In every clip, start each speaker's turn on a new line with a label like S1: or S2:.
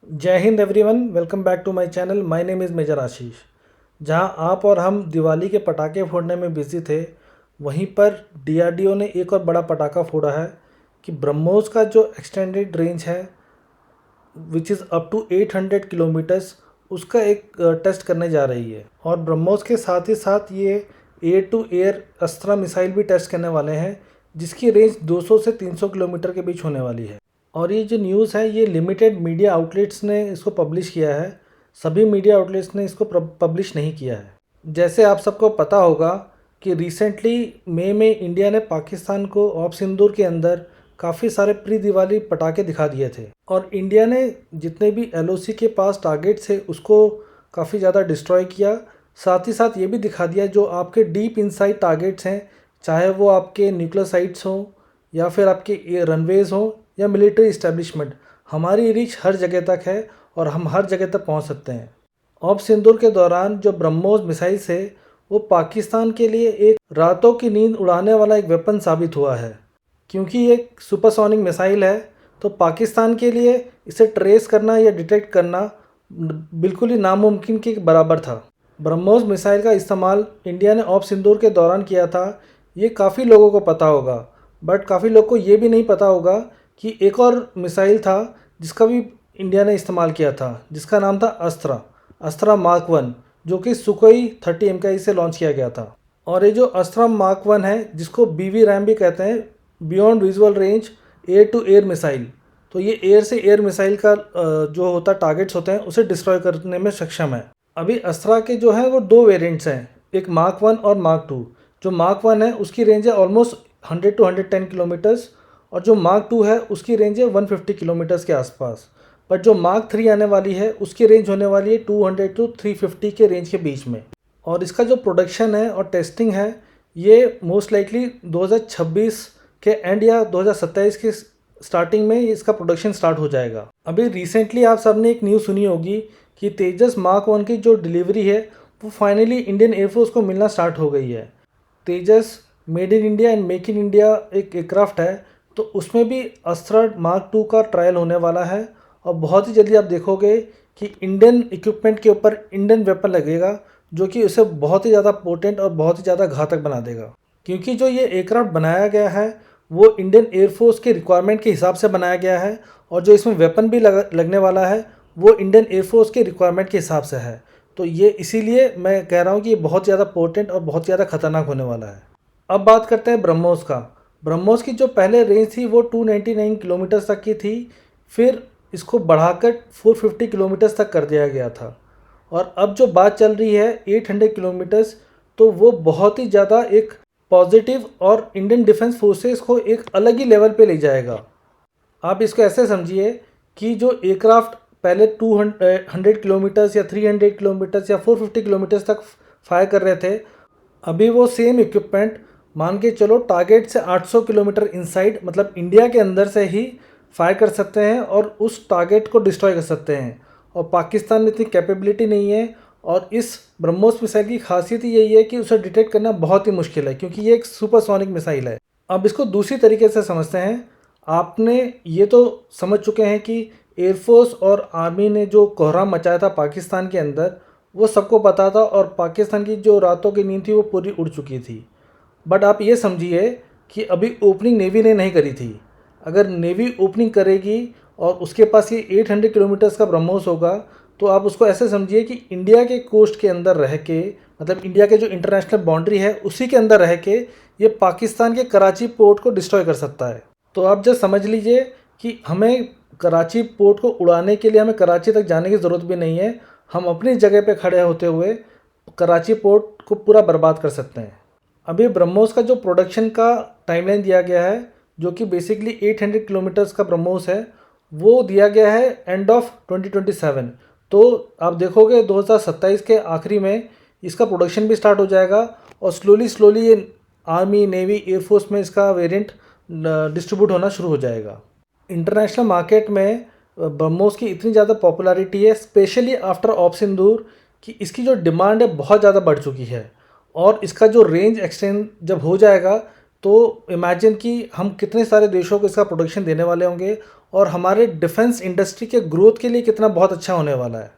S1: जय हिंद everyone, welcome back to my channel. My name is Major Ashish. जहां आप और हम दिवाली के पटाखे फोड़ने में बिजी थे, वहीं पर डीआरडीओ ने एक और बड़ा पटाखा फोड़ा है कि ब्रह्मोस का जो एक्सटेंडेड रेंज है which is up to 800 kilometres, उसका एक टेस्ट करने जा रही है। और ब्रह्मोस के साथ ही साथ ये air to air Astra missile भी टेस्ट करने वाले हैं, जिसकी रेंज 200 से 300 किलोमीटर के बीच होने वाली है। और ये जो न्यूज़ है, ये लिमिटेड मीडिया आउटलेट्स ने इसको पब्लिश किया है, सभी मीडिया आउटलेट्स ने इसको पब्लिश नहीं किया है। जैसे आप सबको पता होगा कि रिसेंटली मई में इंडिया ने पाकिस्तान को ऑप सिंदूर के अंदर काफ़ी सारे प्री दिवाली पटाखे दिखा दिए थे, और इंडिया ने जितने भी एलओसी के पास टारगेट्स थे उसको काफ़ी ज़्यादा डिस्ट्रॉय किया। साथ ही साथ ये भी दिखा दिया जो आपके डीप इनसाइड टारगेट्स हैं, चाहे वो आपके न्यूक्लियर साइट्स हों या फिर आपके रनवेज़ हों या मिलिट्री इस्टेब्लिशमेंट, हमारी रीच हर जगह तक है और हम हर जगह तक पहुंच सकते हैं। ऑप सिंदूर के दौरान जो ब्रह्मोस मिसाइल है, वो पाकिस्तान के लिए एक रातों की नींद उड़ाने वाला एक वेपन साबित हुआ है, क्योंकि ये एक सुपरसोनिक मिसाइल है। तो पाकिस्तान के लिए इसे ट्रेस करना या डिटेक्ट करना बिल्कुल ही नामुमकिन के बराबर था। ब्रह्मोस मिसाइल का इस्तेमाल इंडिया ने ऑप सिंदूर के दौरान किया था, ये काफ़ी लोगों को पता होगा, बट काफ़ी लोग को ये भी नहीं पता होगा कि एक और मिसाइल था जिसका भी इंडिया ने इस्तेमाल किया था, जिसका नाम था अस्त्रा मार्क 1, जो कि सुकोई 30 MKI से लॉन्च किया गया था। और ये जो अस्त्रा मार्क 1 है, जिसको BV-RAM भी कहते हैं, beyond visual range air to air missile, तो ये एयर से एयर मिसाइल का जो होता टारगेट्स होते हैं उसे डिस्ट्रॉय करने में सक्षम है। अभी अस्त्रा के जो है वो दो वेरिएंट्स हैं, एक मार्क 1 और मार्क 2। जो मार्क 1 है उसकी रेंज है ऑलमोस्ट 100 to 110 किलोमीटर्स, और जो मार्क 2 है उसकी रेंज है 150 किलोमीटर्स के आसपास। बट जो मार्क 3 आने वाली है उसकी रेंज होने वाली है 200 to 350 के रेंज के बीच में। और इसका जो प्रोडक्शन है और टेस्टिंग है, ये मोस्ट लाइकली 2026 के एंड या 2027 के स्टार्टिंग में इसका प्रोडक्शन स्टार्ट हो जाएगा। अभी रिसेंटली आप सबने एक न्यूज़ सुनी होगी कि तेजस मार्क 1 की जो डिलीवरी है वो फाइनली इंडियन एयरफोर्स को मिलना स्टार्ट हो गई है। Tejas made in India and make in India एक एयरक्राफ्ट है, तो उसमें भी अस्त्रा मार्क 2 का ट्रायल होने वाला है। और बहुत ही जल्दी आप देखोगे कि इंडियन इक्विपमेंट के ऊपर इंडियन वेपन लगेगा, जो कि उसे बहुत ही ज़्यादा पोटेंट और बहुत ही ज़्यादा घातक बना देगा। क्योंकि जो ये एयरक्राफ्ट बनाया गया है वो इंडियन एयरफोर्स के रिक्वायरमेंट के हिसाब से बनाया गया है, और जो इसमें वेपन भी लगने वाला है वो इंडियन एयरफोर्स के रिक्वायरमेंट के हिसाब से है। तो ये इसीलिए मैं कह रहा हूँ कि ये बहुत ज़्यादा पोटेंट और बहुत ज़्यादा खतरनाक होने वाला है। अब बात करते हैं ब्रह्मोस का। ब्रह्मोस की जो पहले रेंज थी वो 299 किलोमीटर तक की थी, फिर इसको बढ़ाकर 450 किलोमीटर्स तक कर दिया गया था, और अब जो बात चल रही है 800 किलोमीटर्स, तो वो बहुत ही ज़्यादा एक पॉजिटिव और इंडियन डिफेंस फोर्सेस को एक अलग ही लेवल पे ले जाएगा। आप इसको ऐसे समझिए कि जो एयरक्राफ्ट पहले 200 किलोमीटर्स या 300 किलोमीटर्स या 450 किलोमीटर्स तक फायर कर रहे थे, अभी वो सेम इक्विपमेंट मान के चलो टारगेट से 800 किलोमीटर इनसाइड, मतलब इंडिया के अंदर से ही फायर कर सकते हैं और उस टारगेट को डिस्ट्रॉय कर सकते हैं। और पाकिस्तान में इतनी कैपेबिलिटी नहीं है, और इस ब्रह्मोस मिसाइल की खासियत ही यही है कि उसे डिटेक्ट करना बहुत ही मुश्किल है, क्योंकि ये एक सुपरसोनिक मिसाइल है। अब इसको दूसरी तरीके से समझते हैं। आपने ये तो समझ चुके हैं कि एयरफोर्स और आर्मी ने जो कोहराम मचाया था पाकिस्तान के अंदर, वो सबको पता था, और पाकिस्तान की जो रातों की नींद थी वो पूरी उड़ चुकी थी। बट आप ये समझिए कि अभी ओपनिंग नेवी ने नहीं करी थी। अगर नेवी ओपनिंग करेगी और उसके पास ये 800 किलोमीटर्स का ब्रह्मोस होगा, तो आप उसको ऐसे समझिए कि इंडिया के कोस्ट के अंदर रह के, मतलब इंडिया के जो इंटरनेशनल बाउंड्री है उसी के अंदर रह के ये पाकिस्तान के कराची पोर्ट को डिस्ट्रॉय कर सकता है। तो आप जस्ट समझ लीजिए कि हमें कराची पोर्ट को उड़ाने के लिए हमें कराची तक जाने की ज़रूरत भी नहीं है, हम अपनी जगह पे खड़े होते हुए कराची पोर्ट को पूरा बर्बाद कर सकते हैं। अभी ब्रह्मोस का जो प्रोडक्शन का टाइमलाइन दिया गया है, जो कि बेसिकली 800 किलोमीटर्स का ब्रह्मोस है, वो दिया गया है एंड ऑफ 2027। तो आप देखोगे 2027 के आखिरी में इसका प्रोडक्शन भी स्टार्ट हो जाएगा, और स्लोली ये आर्मी, नेवी, एयरफोर्स में इसका वेरिएंट डिस्ट्रीब्यूट होना शुरू हो जाएगा। इंटरनेशनल मार्केट में ब्रह्मोस की इतनी ज़्यादा पॉपुलैरिटी है, स्पेशली आफ्टर ऑप सिंदूर, कि इसकी जो डिमांड है बहुत ज़्यादा बढ़ चुकी है। और इसका जो रेंज एक्सटेंड जब हो जाएगा, तो इमेजिन कि हम कितने सारे देशों को इसका प्रोडक्शन देने वाले होंगे, और हमारे डिफेंस इंडस्ट्री के ग्रोथ के लिए कितना बहुत अच्छा होने वाला है।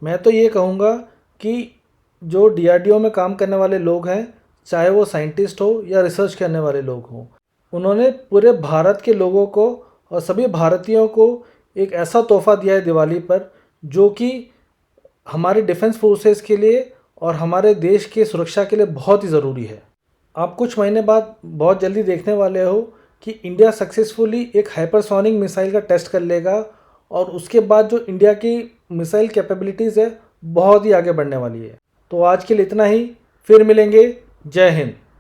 S1: मैं तो ये कहूँगा कि जो DRDO में काम करने वाले लोग हैं, चाहे वो साइंटिस्ट हो या रिसर्च करने वाले लोग हों, उन्होंने पूरे भारत के लोगों को और सभी भारतीयों को एक ऐसा तोहफ़ा दिया है दिवाली पर, जो कि हमारे डिफेंस फोर्सेस के लिए और हमारे देश की सुरक्षा के लिए बहुत ही ज़रूरी है। आप कुछ महीने बाद बहुत जल्दी देखने वाले हो कि इंडिया सक्सेसफुली एक हाइपरसोनिक मिसाइल का टेस्ट कर लेगा और उसके बाद जो इंडिया की मिसाइल कैपेबिलिटीज़ है बहुत ही आगे बढ़ने वाली है। तो आज के लिए इतना ही, फिर मिलेंगे। जय हिंद।